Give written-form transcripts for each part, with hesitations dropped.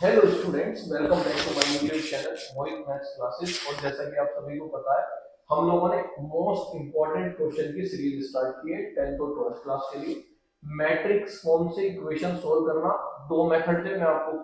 Hello students, welcome back to my YouTube channel Mohit maths classes. और जैसा कि आप सभी को पता है, हम लोगों ने मोस्ट इंपॉर्टेंट क्वेश्चन की सीरीज स्टार्ट की है 10th और 12th क्लास के लिए। मैट्रिक्स फॉर्म से इक्वेशन सोल्व करना दो मेथड थे, मैं आपको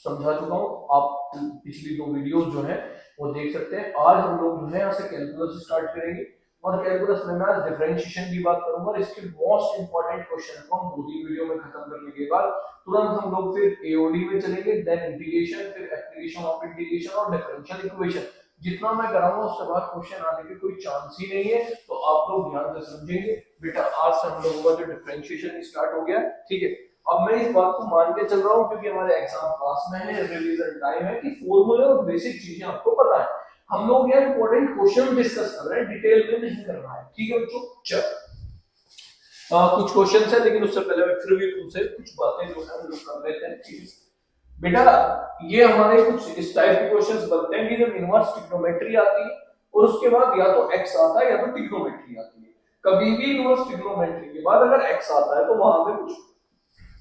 समझा चुका हूँ। आप पिछली दो वीडियोस जो है वो देख सकते हैं। आज हम लोग जो है यहाँ से कैलकुलस स्टार्ट करेंगे और कैलकुलस में मैं आज डिफरेंशिएशन की बात करूंगा और इसके मोस्ट इंपॉर्टेंट क्वेश्चन को हम दो ही वीडियो में खत्म करने के बाद तुरंत हम लोग फिर एओडी में चलेंगे, देन इंटीग्रेशन, फिर एप्लीकेशन ऑफ इंटीग्रेशन और डिफरेंशियल इक्वेशन। जितना मैं कराऊंगा उसके बाद क्वेश्चन आने की कोई चांस ही नहीं है, तो आप लोग ध्यान से समझेंगे। बेटा आज से हम लोगों का जो डिफरेंशिएशन स्टार्ट हो गया, ठीक है। अब मैं इस बात को मान के चल रहा हूँ क्योंकि हमारे एग्जाम पास में है, रिवीजन टाइम है, कि फॉर्मूले और बेसिक चीजें आपको पता है। हम लोग यहाँ इंपॉर्टेंट क्वेश्चन डिस्कस कर रहे हैं, डिटेल में नहीं कर रहा है, ठीक है बच्चों। चल कुछ क्वेश्चन है, लेकिन उससे पहले मैं फिर भी तुमसे कुछ बातें जो है हम लोग कर लेते हैं, ठीक है बेटा। ये हमारे कुछ इस टाइप के क्वेश्चंस बनते हैं कि जब इनवर्स ट्रिग्नोमेट्री आती है और उसके बाद या तो x आता है या तो ट्रिग्नोमेट्री आती है। कभी भी इनवर्स ट्रिग्नोमेट्री के बाद अगर x आता है तो वहां पे कुछ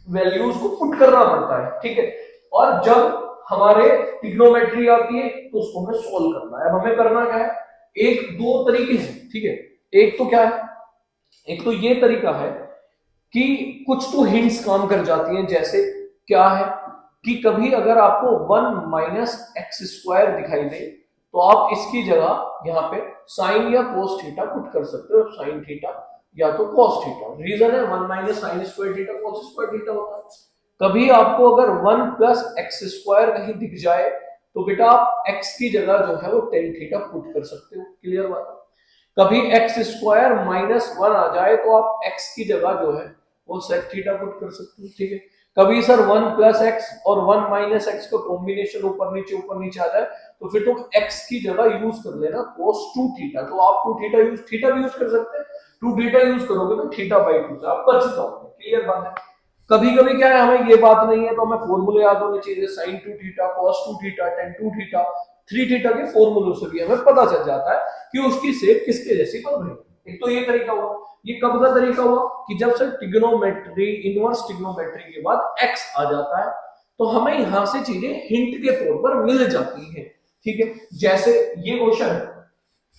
वैल्यूज को पुट करना पड़ता है, ठीक है। और जब हमारे ट्रिग्नोमेट्री आती है तो उसको हमें सोल्व करना है। अब हमें करना क्या है, एक दो तरीके हैं, ठीक है। एक तो क्या है, एक तो ये तरीका है कि कुछ तो हिंट्स काम कर जाती हैं। जैसे क्या है कि कभी अगर आपको 1 माइनस एक्स स्क्वायर दिखाई दे तो आप इसकी जगह यहाँ पे साइन या कोस थीटा पुट कर सकते हो, साइन थीटा या तो कोस थीटा। रीजन है 1 minus sine square theta cos square theta होता है। कभी आपको अगर 1 प्लस एक्स स्क्वायर कहीं दिख जाए तो बेटा आप x की जगह जो है वो टेन थीटा पुट कर सकते हो। क्लियर बात है। कभी एक्स स्क्वायर माइनस 1 आ जाए तो आप x की जगह जो है वो सेक थीटा पुट कर सकते हो, ठीक है। कभी सर 1 प्लस एक्स और 1 माइनस एक्स का कॉम्बिनेशन ऊपर नीचे आ जाए तो फिर तुम x की जगह यूज कर लेना cos 2 थीटा। तो आप 2 थीटा भी यूज कर सकते हैं। 2 थीटा यूज करोगे तो थीटा बाई 2 से आप बच जाओगे। क्लियर बात है। कभी कभी क्या है, हमें ये बात नहीं है तो हमें फॉर्मूले याद होने चाहिए, sin 2 theta cos 2 theta tan 2 theta 3 theta के फॉर्मूलों से भी हमें पता चल जाता है कि उसकी शेप किसके जैसी बन रही है। एक तो ये तरीका हुआ। ये कब का तरीका हुआ कि जब से ट्रिग्नोमेट्री, इनवर्स ट्रिग्नोमेट्री के बाद x आ जाता है तो हमें यहां से चीजें हिंट के तौर पर मिल जाती हैं, ठीक है। जैसे ये क्वेश्चन है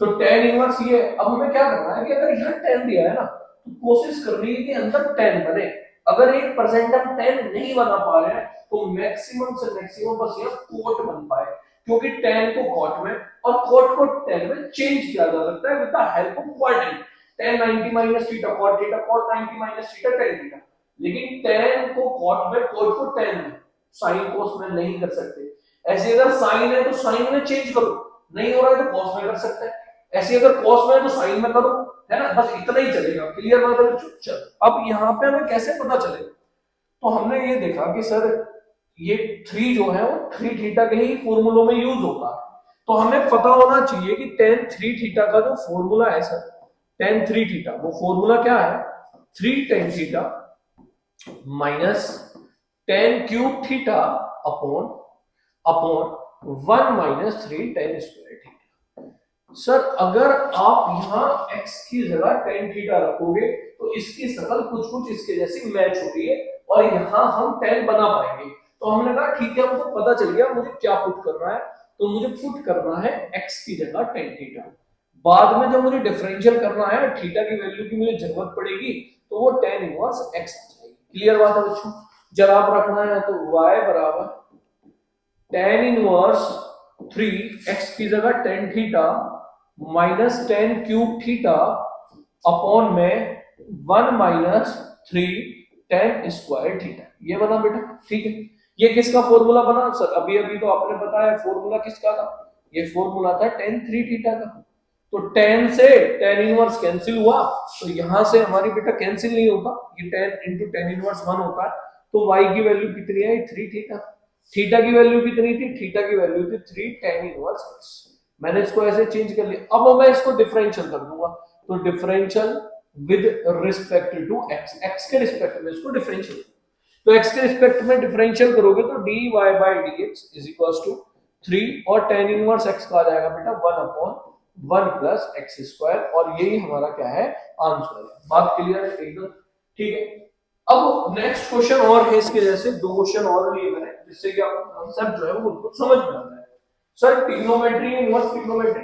तो tan इनवर्स ये, अब हमें क्या करना है कि अगर यहाँ tan दिया है ना तो कोशिश करनी है कि अंदर tan बने। अगर 1% हम tan नहीं बना पा रहे हैं तो मैक्सिमम से मैक्सिमम बस यहाँ कोट बन पाए, क्योंकि tan को कॉट में और कॉट को tan में चेंज किया जा सकता है with the help of quadrant. tan 90 minus theta cot 90 minus theta tan theta. लेकिन tan को कॉट में, कॉट को tan में, साइन कोस में नहीं कर सकते। ऐसे अगर साइन है तो साइन में चेंज करो, नहीं हो रहा है तो कॉस में कर सकते हैं। ऐसे अगर कॉस में है तो साइन में करो, है ना, बस इतना ही चलेगा। क्लियर बात है। चल अब यहाँ पे हमें कैसे पता चलेगा, तो हमने ये देखा कि सर ये 3 जो है वो 3 थीटा के ही फॉर्मूलों में यूज होता है। तो हमें पता होना चाहिए कि tan 3 थीटा का जो फॉर्मूला है सर, tan 3 थीटा, वो फॉर्मूला क्या है, 3 tan theta minus tan cube theta upon upon 1 minus 3 tan square theta. Sir अगर आप यहाँ x की जगह tan थीटा रखोगे तो इसकी शक्ल कुछ इसके जैसी मैच हो रही है और यहाँ हम tan बना पाएंगे। तो हमने कहा ठीक है, हमको पता चल गया मुझे क्या पुट करना है। तो मुझे पुट करना है x की जगह tan थीटा। बाद में जब मुझे डिफरेंशियल करना है, थीटा की वैल्यू की मुझे जरूरत पड़ेगी तो वो tan इनवर्स x आ जाएगी। क्लियर बात है बच्चों। जब आप रखना है तो y बराबर tan इनवर्स 3 x की जगह tan theta minus tan cube theta upon में 1 माइनस 3 tan स्क्वायर थीटा। ये बना बेटा, ठीक है। ये किसका फॉर्मूला बना सर, अभी अभी तो आपने बताया फॉर्मूला किसका था, ये फॉर्मूला था tan 3 थीटा का। तो tan से tan इनवर्स कैंसिल हुआ तो यहां से हमारी बेटा कैंसिल नहीं होगा, ये tan into tan इनवर्स 1 होता है। तो y की वैल्यू कितनी आई, 3 थीटा। थीटा की वैल्यू कितनी थी, थीटा की वैल्यू थी 3 tan इनवर्स x। मैंने इसको ऐसे चेंज कर लिया। अब मैं इसको डिफरेंशियल कर दूंगा, तो differential with respect to x, x के रिस्पेक्ट में इसको डिफरेंशियल। तो x के रिस्पेक्ट में डिफरेंशियल करोगे तो dy by dx is equals to 3 और tan इनवर्स x का आ जाएगा बेटा 1 अपॉन 1 प्लस एक्स स्क्वायर। और यही हमारा क्या है, आंसर है। बात क्लियर है एकदम, ठीक है। अब नेक्स्ट क्वेश्चन और है इसके जैसे, दो क्वेश्चन और लिए मैंने जिससे कि आपको कांसेप्ट जो है वो बिल्कुल समझ में आ जाए। सर ट्रिग्नोमेट्री, इनवर्स ट्रिग्नोमेट्री,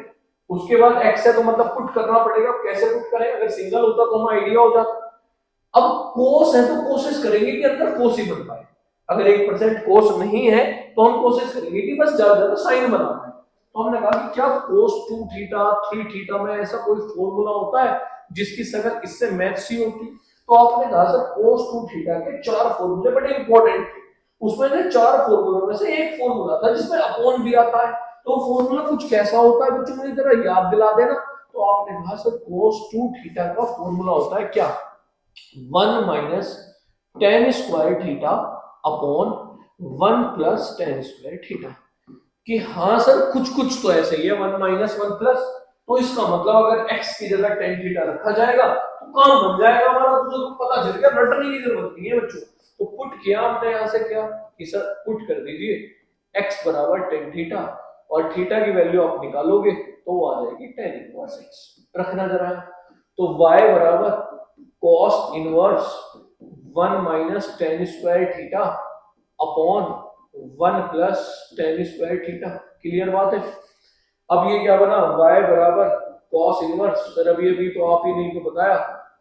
उसके बाद एक्स है तो मतलब पुट करना पड़ेगा। कैसे पुट करें? अगर सिंगल होता तो हमें आइडिया हो जाता। अब कोस है तो कोशिश करेंगे कि अंदर कोस ही बन पाए। अगर 1% कोस नहीं है तो हम कोशिश करेंगे कि बस ज्यादा ज्यादा साइन बना पाए। तो हमने कहा कि क्या कोस 2 थीटा 3 थीटा में ऐसा कोई फॉर्मूला होता है जिसकी शक्ल इससे मैच सी होती? तो आपने कहा सर कोस 2 थीटा के 4 फॉर्मूले बड़े इंपॉर्टेंट थे। उसमें से 4 फॉर्मूलों में से एक फॉर्मूला था जिसमें अपॉन भी आता है। तो फॉर्मूला कुछ कैसा होता है बच्चों, मुझे जरा याद दिला देना। तो आपने कहा सर कोस 2 थीटा का फॉर्मूला होता है क्या? 1 minus ten square theta upon 1 plus ten square theta. कि हाँ सर कुछ कुछ तो ऐसे ही है, 1 माइनस 1 प्लस। तो इसका मतलब अगर x की जगह टेन थीटा रखा जाएगा तो काम बन जाएगा हमारा। तो पता चल गया, रटने की जरूरत नहीं है बच्चों। तो पुट किया हमने यहां से क्या कि सर पुट कर दीजिए x बराबर टेन थीटा, और थीटा की वैल्यू आप निकालोगे तो वो आ जाएगी टेन इनवर्स x। रखना जरा। तो y बराबर cos inverse 1 minus ten square theta upon 1 plus ten square theta. Clear बात है? अब ये क्या बना? y बराबर cos इनवर्स, सर अभी अभी तो आप ही नहीं तो बताया,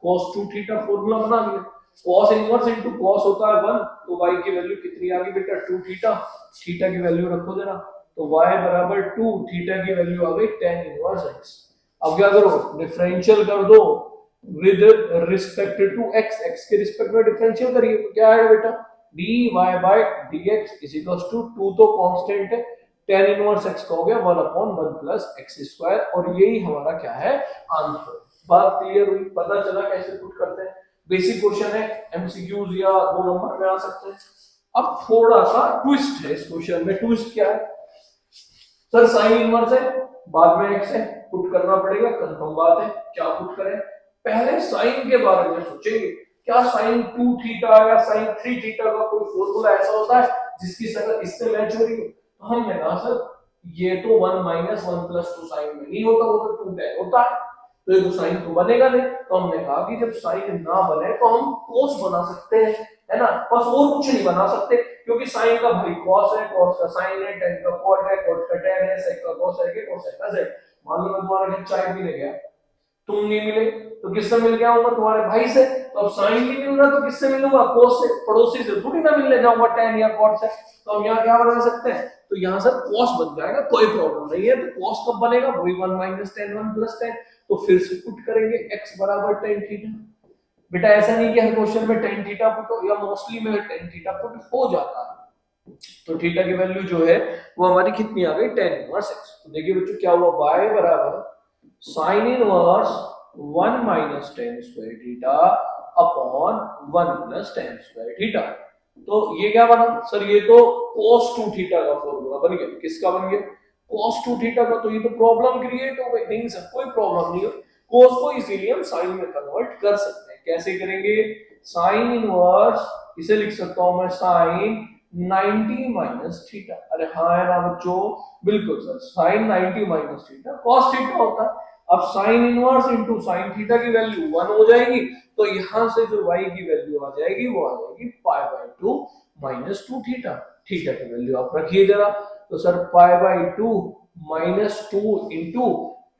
cos 2 थीटा फॉर्मूला बना दिया। cos इनवर्स इनटू cos होता है 1, तो y की वैल्यू कितनी आ गई बेटा? 2 थीटा। थीटा की वैल्यू रखो जरा। तो y बराबर 2, थीटा की वैल्यू आ गई tan इनवर्स x। अब क्या करो? डिफरेंशियल कर दो with respect to x, x के रिस्पेक्ट में डिफरेंशियल करिए तो क्या आएगा बेटा? dy by dx is equals to 2 तो कांस्टेंट है, tan इनवर्स x का हो गया 1 अपॉन 1 प्लस x स्क्वायर, और यही हमारा क्या है? आंसर। बात क्लियर हुई? पता चला कैसे पुट करते हैं? बेसिक क्वेश्चन है, एमसीक्यूज या 2 नंबर में आ सकते हैं। अब थोड़ा सा ट्विस्ट है इस क्वेश्चन में। ट्विस्ट क्या है? सर साइन इनवर्स है, बाद में x है, पुट करना पड़ेगा, कंफर्म बात है। क्या पुट करें? पहले साइन के बारे में सोचेंगे। क्या साइन 2 थीटा या साइन 3 थीटा का कोई फॉर्मूला ऐसा होता है जिसकी शक्ल इससे मैच हो रही हो? तो हमने कहा सर ये तो 1 माइनस 1 प्लस 2 साइन में नहीं होता, वो तो 2 tan होता है। तो ये तो साइन तो बनेगा नहीं। तो हमने कहा कि जब साइन ना बने तो हम कोस बना सकते हैं, है ना? बस और कुछ नहीं बना सकते, क्योंकि साइन का भाई cos है, cos का sin है, tan का cot है, cot का tan है, sec का cos है, cosec का sec। मान लो मैं तुम्हारे घर चाय पीने गया, तुम नहीं मिले, तो किससे मिल गया हूँ? तुम्हारे भाई से। तो अब साइन नहीं मिल रहा तो किससे मिलूंगा? cos से। पड़ोसी से थोड़ी ना मिलने जाऊंगा tan या cot से। तो हम यहाँ क्या बना सकते हैं? तो यहाँ सर cos बन जाएगा, कोई प्रॉब्लम नहीं है। तो cos कब बनेगा? वही 1 माइनस tan 1 प्लस tan। तो फिर से पुट करेंगे x बराबर tan थीटा। बेटा ऐसा नहीं कि हर क्वेश्चन में tan थीटा पुट हो, या मोस्टली में tan थीटा पुट हो जाता है। तो थीटा की वैल्यू जो है वो हमारी कितनी आ गई? tan inverse x। तो देखिए बच्चों क्या हुआ, y बराबर sin inverse 1 minus tan square theta upon 1 plus tan square theta. तो ये क्या बना सर? ये तो cos 2 थीटा का फॉर्मूला बन गया। किसका बन गया? cos 2 थीटा का। तो ये तो प्रॉब्लम क्रिएट हो गई। नहीं सर कोई प्रॉब्लम नहीं है, cos को इजीली हम sin में कन्वर्ट कर सकते हैं। कैसे करेंगे? sin इनवर्स इसे लिख सकता हूं मैं sin 90 माइनस थीटा। अरे हाँ है ना बच्चों? बिल्कुल sir, sin 90 minus theta cos theta होता है। अब sin inverse into sin theta की वैल्यू 1 हो जाएगी, तो यहां से जो y की वैल्यू आ जाएगी वो आ जाएगी पाई बाय 2 माइनस 2 थीटा। थीटा की वैल्यू आप रखिए जरा। तो sir pi by 2 minus 2 into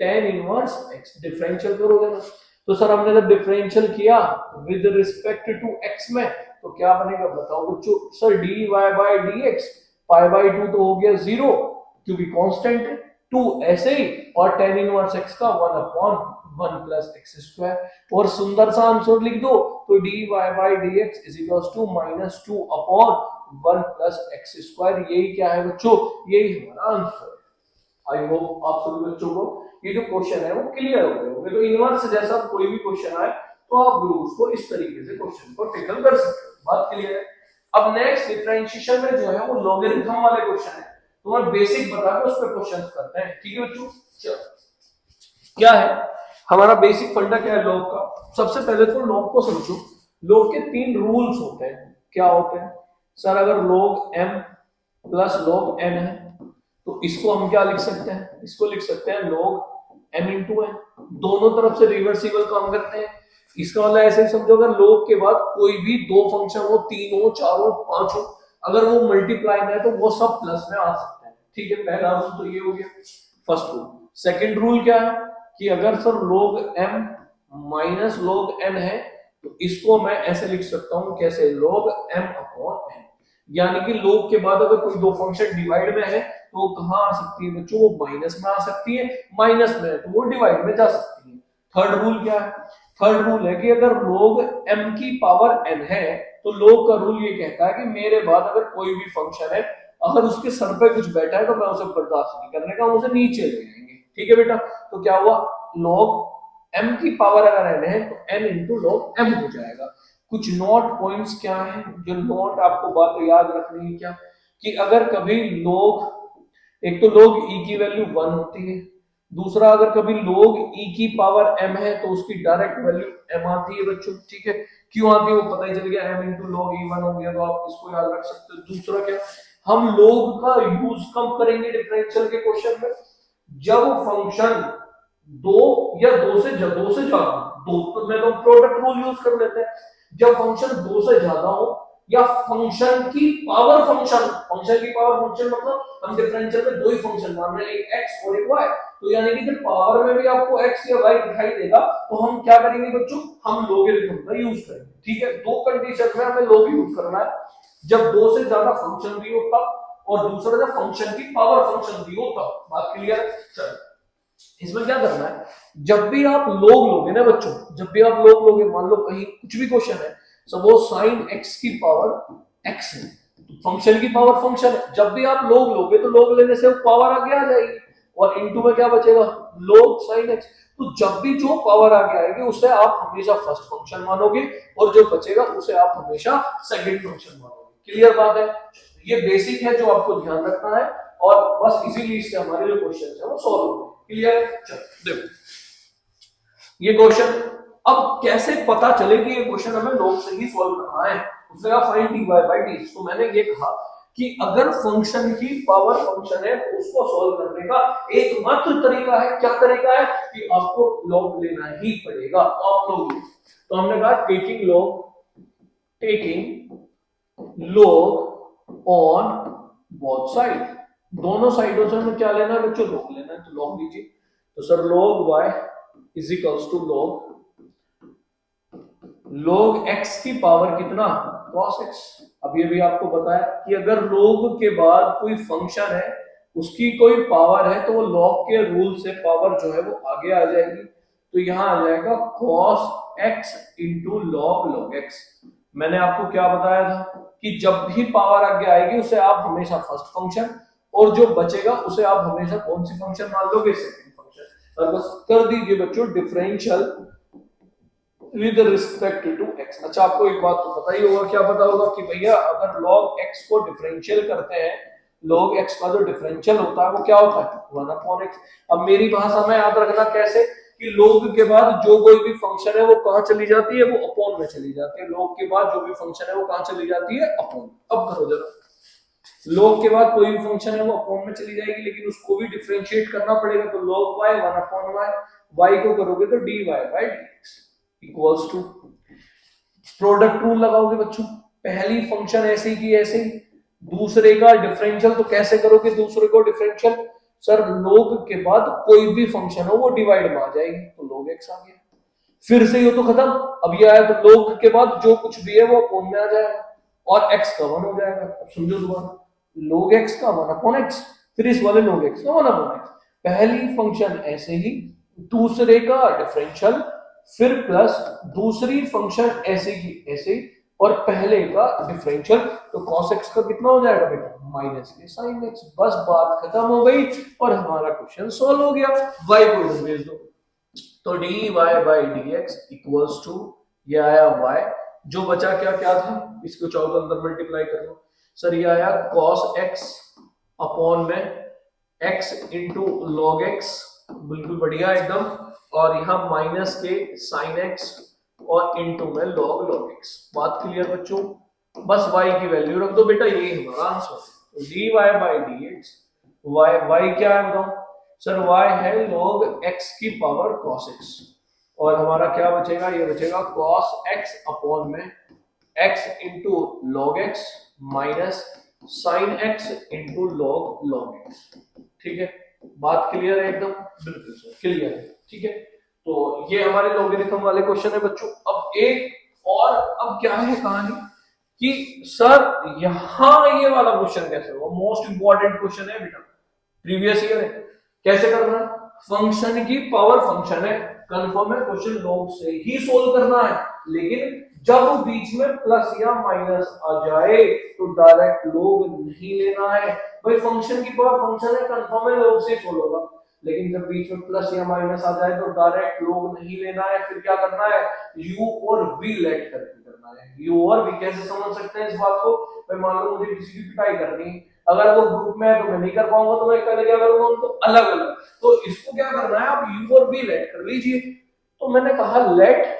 tan inverse x। Differential करोगे ना? तो सर हमने जब डिफरेंशियल किया विद रिस्पेक्ट टू x में, तो क्या बनेगा बताओ बच्चों? Sir dy by dx, pi by 2 तो हो गया 0 क्योंकि कांस्टेंट है, 2 ऐसे ही, और tan इनवर्स x का 1 अपॉन 1 प्लस x स्क्वायर। और सुंदर सा आंसर लिख दो। तो dy by dx is equals to minus 2 upon 1 plus x square. यही क्या है बच्चों? यही हमारा आंसर। आई होप आप सभी बच्चों को ये जो क्वेश्चन है वो क्लियर हो गए होंगे। तो इनवर्स जैसा कोई भी क्वेश्चन आए तो आप लोग उसको इस तरीके से क्वेश्चन को टैकल कर सकते हो। बात क्लियर है? अब नेक्स्ट डिफरेंशिएशन में जो है वो लॉगरिथम वाले क्वेश्चन है, तो मैं बेसिक बता के उस पर क्वेश्चन करते हैं। ठीक है बच्चों? चलो क्या है हमारा बेसिक फंडा, क्या है लॉग का? सबसे पहले तो लॉग को समझो। लॉग के 3 रूल्स होते हैं। क्या होते हैं सर? अगर log m plus log n है तो इसको हम क्या लिख सकते हैं? इसको लिख सकते हैं log m इंटू n। दोनों तरफ से रिवर्सिबल काम करते हैं। इसका मतलब ऐसे ही समझो, अगर log के बाद कोई भी दो फंक्शन हो, तीन हो, चार हो, पांच हो, अगर वो मल्टीप्लाई में है तो वो सब प्लस में आ सकते हैं। ठीक है, पहला रूल तो ये हो गया, फर्स्ट रूल। सेकंड रूल क्या है कि अगर sir log m minus log n है तो इसको मैं ऐसे लिख सकता हूं, कैसे, log m अपॉन n। यानी कि log के बाद अगर कोई दो फंक्शन डिवाइड में है तो वो कहां आ सकती है बच्चों, वो माइनस में आ सकती है, माइनस में है तो वो डिवाइड में जा सकती है। थर्ड रूल क्या है, थर्ड रूल है कि अगर log m की पावर n है तो log का रूल ये कहता है कि मेरे बाद अगर कोई भी फंक्शन है, अगर उसके सर पे कुछ बैठा है तो मैं उसे बर्दाश्त नहीं करने का, उसे नीचे ले जाएंगे। ठीक है बेटा, तो क्या हुआ, log m की पावर अगर n है तो n इंटू log m हो जाएगा। कुछ नोट पॉइंट्स क्या है, जो नोट आपको बात याद रखनी है क्या, कि अगर कभी log, एक तो log e की वैल्यू 1 होती है, दूसरा अगर कभी log e की पावर m है तो उसकी डायरेक्ट वैल्यू m आती है बच्चों। ठीक है, क्यों आती है वो पता ही चल गया, m इंटू log e 1 हो गया, तो आप इसको याद रख सकते हो। दूसरा क्या, हम log का यूज कब करेंगे डिफरेंशियल के क्वेश्चन में, जब फंक्शन दो या दो से ज्यादा, दो तो मैं तो प्रोडक्ट रूल यूज कर लेते हैं, जब फंक्शन दो से ज्यादा हो या फंक्शन की पावर फंक्शन, फंक्शन की पावर फंक्शन मतलब हम डिफरेंशियल में दो ही फंक्शन मान रहे हैं, एक x और एक y, तो यानी कि जब पावर में भी आपको x या y दिखाई देगा तो हम क्या करेंगे बच्चों, हम लोगरिथम का यूज करेंगे। ठीक है, दो कंडीशन में हमें लोग यूज करना है, जब दो से ज्यादा फंक्शन भी हो तब, और दूसरा जब फंक्शन की पावर फंक्शन भी हो तब। बात क्लियर है, चलो इसमें क्या करना है, जब भी आप लोग लोगे ना बच्चों, जब भी आप लोग लोगे, मान लो कहीं कुछ भी क्वेश्चन है, सपोज साइन x की पावर x है, फंक्शन की पावर फंक्शन है, जब भी आप लोग लोगे तो लोग लेने से वो पावर आगे आ जाएगी, और इनटू में क्या बचेगा, लोग साइन x। तो जब भी जो पावर आगे आएगी उसे आप हमेशा फर्स्ट फंक्शन मानोगे, और जो बचेगा उसे आप हमेशा सेकंड फंक्शन मानोगे। क्लियर बात है, ये बेसिक है जो आपको ध्यान रखना है, और बस इसीलिए इससे हमारे जो क्वेश्चन है वो सॉल्व होंगे। क्लियर, चलो देखो ये क्वेश्चन, अब कैसे पता चले कि ये क्वेश्चन हमें log से ही सॉल्व करना है, उसने कहा फाइंड dy बाय dt। तो मैंने ये कहा कि अगर फंक्शन की पावर फंक्शन है तो उसको सॉल्व करने का एकमात्र तरीका है, क्या तरीका है, कि आपको log लेना ही पड़ेगा, आप लोग। तो हमने कहा taking log on both side, दोनों साइडों से हमें क्या लेना है बच्चों, log लेना है, तो log लीजिए। तो sir log y is equals to log x की पावर कितना, cos x। अब ये भी आपको बताया कि अगर log के बाद कोई फंक्शन है, उसकी कोई पावर है, तो वो log के रूल से पावर जो है वो आगे आ जाएगी, तो यहां आ जाएगा cos x into log x। मैंने आपको क्या बताया था कि जब भी पावर आगे आएगी उसे आप हमेशा फर्स्ट फंक्शन, और जो बचेगा उसे आप हमेशा कौन सी फंक्शन मान लोगे, सेकंड फंक्शन। और बस कर दीजिए बच्चों differential with respect to x। अच्छा आपको एक बात तो पता ही होगा, क्या पता होगा कि भैया अगर log x को डिफरेंशियल करते हैं, log x का जो डिफरेंशियल होता है वो क्या होता है, 1 अपॉन x। अब मेरी भाषा में याद रखना कैसे, कि log के बाद जो कोई भी फंक्शन है वो कहां चली जाती है, वो अपॉन में चली जाती है, log के बाद जो भी फंक्शन है वो कहां चली जाती है, अपॉन। अब करो जरा, log के बाद कोई भी फंक्शन है वो अपॉन में चली जाएगी, लेकिन उसको भी डिफरेंशिएट करना पड़ेगा, तो log y 1 upon y, y को करोगे तो dy by dx equals to, product rule लगाओगे बच्चों, पहली फंक्शन ऐसे की ऐसे, दूसरे का डिफरेंशियल तो कैसे करोगे, दूसरे को डिफरेंशियल, सर log के बाद कोई भी फंक्शन हो वो डिवाइड में आ जाएगी, तो log x आ गया, फिर से ये तो खत्म, अब ये आया तो log के बाद जो कुछ भी है वो अपॉन में आ जाएगा, और x का 1 हो जाएगा। अब समझो दोबारा, log x का 1 अपॉन x, फिर इस वाले log x का 1 अपॉन x, पहली फंक्शन ऐसे ही, दूसरे का डिफरेंशियल, फिर प्लस दूसरी फंक्शन ऐसे की ऐसे, और पहले का डिफरेंशियल, तो cos x का कितना हो जाएगा बेटा, माइनस के sin x। बस बात खत्म हो गई और हमारा क्वेश्चन सॉल्व हो गया। y को इधर भेज दो, तो dy by dx equals to, ये आया y, जो बचा क्या क्या था, इसको 14 अंदर मल्टीप्लाई कर लो, सर ये आया cos x अपॉन में x इंटू log x, बिल्कुल बढ़िया एकदम, और यहाँ माइनस के sin x और इनटू में log x। बात क्लियर बच्चों, बस y की वैल्यू रख दो बेटा, यही हमारा आंसर है। तो dy बाय dx, y क्या है बताओ, सर y है log x की पावर cos x, और हमारा क्या बचेगा, ये बचेगा cos x अपॉन में x into log x minus sine x into log x. ठीक है, बात क्लियर है एकदम? बिल्कुल सर क्लियर है। ठीक है, तो ये हमारे लॉगरिथम वाले क्वेश्चन है बच्चों। अब एक और, अब क्या है कहानी कि सर यहां ये वाला क्वेश्चन कैसे होगा, मोस्ट इंपॉर्टेंट क्वेश्चन है बेटा, प्रीवियस ईयर है। कैसे करना है, फंक्शन की पावर फंक्शन है, कंफर्म है, क्वेश्चन लॉग से ही सोल्व करना है, लेकिन जब बीच में प्लस या माइनस आ जाए तो डायरेक्ट लॉग नहीं लेना है। भाई फंक्शन की पावर फंक्शन है, कंफर्म है, लॉग से सोल्व होगा, लेकिन जब बीच में प्लस या माइनस आ जाए तो डायरेक्ट लॉग नहीं लेना है। फिर क्या करना है, u और v लेट करके करना है। u और v कैसे समझ सकते हैं इस बात को, भाई मान लो मुझे किसी की पिटाई करनी है, अगर वो ग्रुप में है तो मैं नहीं कर पाऊंगा, तो मैं क्या करूंगा, उनको अलग अलग। तो इसको क्या करना है, आप u और v लेट कर लीजिए। तो मैंने कहा let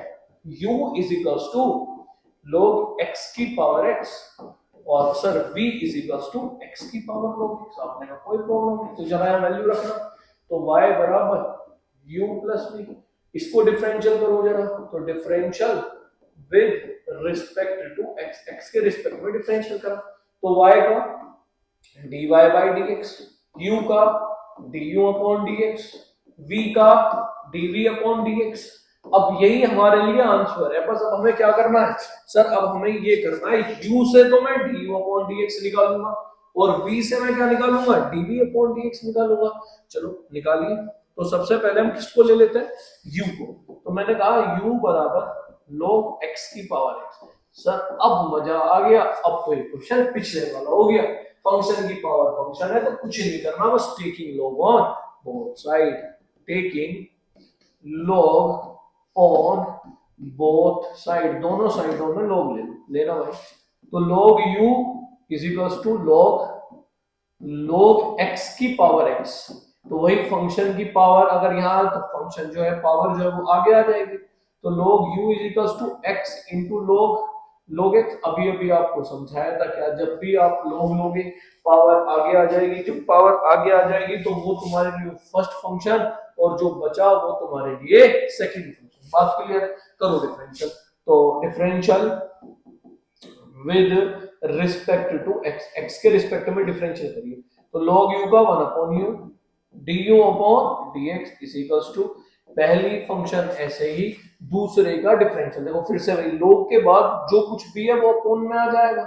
u is equals to log x की पावर x और sir v is equals to x की पावर log x। आपने कहा कोई प्रॉब्लम नहीं, तो जरा यहां वैल्यू रखना, तो y बराबर u प्लस v। इसको डिफरेंशियल करो जरा, तो differential with respect to x, x के रिस्पेक्ट में डिफरेंशियल करा, तो y का dy by dx, u का du अपॉन dx, v का dv अपॉन dx। अब यही हमारे लिए आंसर है, बस अब हमें क्या करना है सर, अब हमें ये करना है, u से तो मैं du अपॉन dx निकालूंगा और v से मैं क्या निकालूंगा, dv अपॉन dx निकालूंगा। चलो निकालिए, तो सबसे पहले हम किसको ले लेते हैं, u को। तो मैंने कहा u बराबर log x की पावर x। सर अब मजा आ गया, अब तो ये क्वेश्चन पिछले वाला हो गया, फंक्शन की पावर फंक्शन है तो कुछ नहीं करना, बस taking log on both side, taking log on both side, दोनों साइडों में लॉग लेना भाई। तो log u is equals to log x की पावर x, तो वही फंक्शन की पावर, अगर यहाँ तो फंक्शन जो है पावर जो है वो आगे आ जाएगी, तो log u is equals to x into log x। अभी अभी आपको समझाया था क्या, जब भी आप log लोगे पावर आगे आ जाएगी, जब पावर आगे आ जाएगी तो वो तुम्हारे लिए फर्स्ट फंक्शन और जो बचा वो तुम्हारे लिए सेकंड फंक्शन। बात क्लियर है, करो डिफरेंशियल। तो differential with respect to x, x के रिस्पेक्ट में डिफरेंशियल करिए, तो log u का 1 upon u du upon dx is equals to पहली फंक्शन ऐसे ही, दूसरे का डिफरेंशियल। देखो फिर से वही, log के बाद जो कुछ भी है वो अपॉन में आ जाएगा,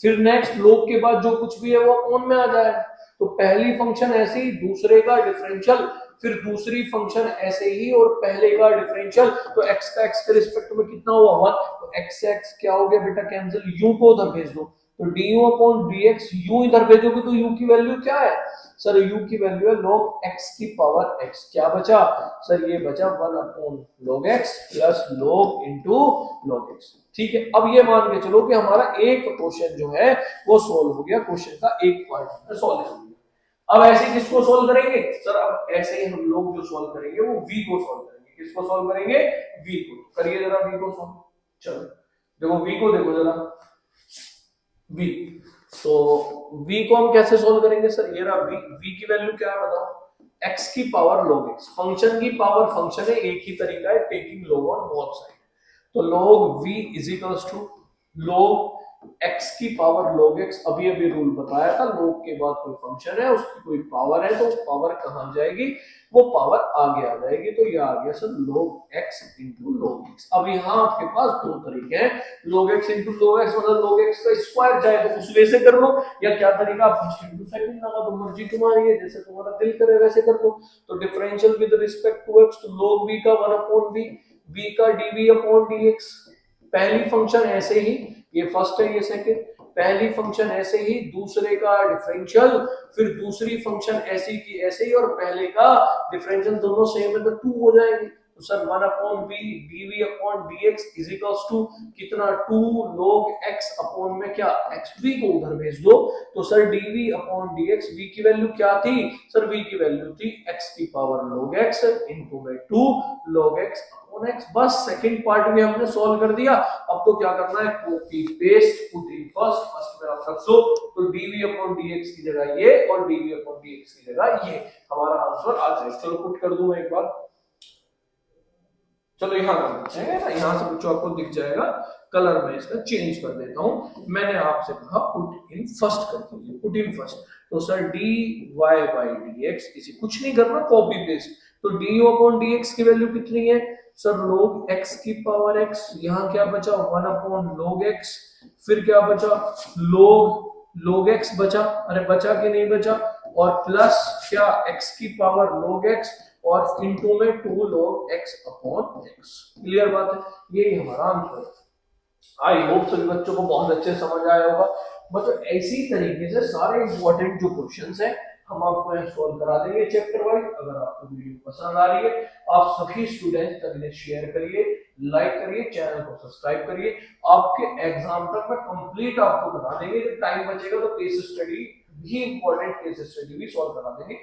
फिर नेक्स्ट log के बाद जो कुछ भी है वो अपॉन में आ जाएगा। तो पहली फंक्शन ऐसे ही, दूसरे का डिफरेंशियल, फिर दूसरी फंक्शन ऐसे ही और पहले का डिफरेंशियल। तो x का x के रिस्पेक्ट में कितना हुआ 1, तो x से x क्या हो गया बेटा कैंसिल, u को उधर भेज दो, तो du अपॉन dx, u इधर भेजोगे तो u की वैल्यू क्या है सर, u की वैल्यू है log x की पावर x। क्या बचा सर, ये बचा 1 upon log x plus log into log x। ठीक है, अब ये मान के चलो कि हमारा एक क्वेश्चन जो है वो सोल्व हो गया, क्वेश्चन का एक पार्ट सोल्व हो गया। अब ऐसे किसको सोल्व करेंगे सर, अब ऐसे ही हम लोग जो सोल्व करेंगे वो v को सोल्व करेंगे। किसको सोल्व करेंगे, v को। करिए जरा v को सोल्व। चलो देखो v को, देखो जरा v, तो v को हम कैसे सोल्व करेंगे सर, ये रहा v, v की वैल्यू क्या है बताओ, x की पावर log x। फंक्शन की पावर फंक्शन है, एक ही तरीका है, taking log on both side. तो log v is equals to log x की पावर log x। अभी अभी रूल बताया था, log के बाद कोई फंक्शन है उसकी कोई पावर है तो पावर कहां जाएगी, वो पावर आगे आ जाएगी। तो ये आ गया sir log x into log x। अब यहाँ आपके पास दो तरीके हैं, log x into log x, मतलब log x का स्क्वायर चाहे तो उस वे से कर लो, या क्या तरीका फर्स्ट इंटू सेकंड लगा दो, मर्जी तुम्हारी है, जैसे तुम्हारा दिल करे वैसे कर लो। तो differential with respect to x, तो log v का 1 अपॉन v का dv अपॉन dx। पहली फंक्शन ऐसे ही, ये फर्स्ट है ये सेकंड, पहली फंक्शन ऐसे ही, दूसरे का डिफरेंशियल, फिर दूसरी फंक्शन ऐसी की ऐसे ही, और पहले का डिफरेंशियल, दोनों सेम है तो 2 हो जाएंगे। तो sir 1 upon v dv upon dx is equals to कितना, 2 log x अपॉन में क्या x, v को उधर भेज दो, तो sir dv upon dx, v की वैल्यू क्या थी सर, v की वैल्यू थी x की पावर log x इनटू में 2 log x अपॉन x। बस सेकंड पार्ट में हमने सॉल्व कर दिया। अब तो क्या करना है, copy paste, put in first में आप रख दो, तो dv अपॉन dx की जगह ये और dv अपॉन dx की जगह ये, हमारा आंसर आ जाएगा। चलो पुट कर दूं मैं एक बार, चलो यहाँ कर देते हैं ना, यहाँ से बच्चों आपको दिख जाएगा, कलर में इसका चेंज कर देता हूँ। मैंने आपसे कहा पुट इन फर्स्ट कर दीजिए, पुट इन फर्स्ट। तो sir D Y by D X, इसे कुछ नहीं करना, कॉपी पेस्ट। तो डी अपॉन डी एक्स की वैल्यू कितनी है सर, log x की पावर x। यहाँ क्या बचा, 1 अपॉन log x। फिर क्या बचा, log x बचा, अरे बचा कि नहीं बचा, और प्लस क्या, x की पावर log x, और इनटू में 2 log x upon x। Clear बात है, यही हमारा आंसर है। आई होप सभी बच्चों को बहुत अच्छे समझ आया होगा। बच्चों इसी तरीके से सारे इंपॉर्टेंट जो क्वेश्चंस हैं हम आपको यहाँ सॉल्व करा देंगे चैप्टर वाइज। अगर आपको वीडियो पसंद आ रही है, आप सभी स्टूडेंट्स तक इन्हें शेयर करिए, लाइक करिए, चैनल को सब्सक्राइब करिए। आपके एग्जाम तक में कंप्लीट आपको बता देंगे, जब टाइम बचेगा तो केस स्टडी भी, इंपॉर्टेंट केस स्टडी भी सॉल्व करा देंगे।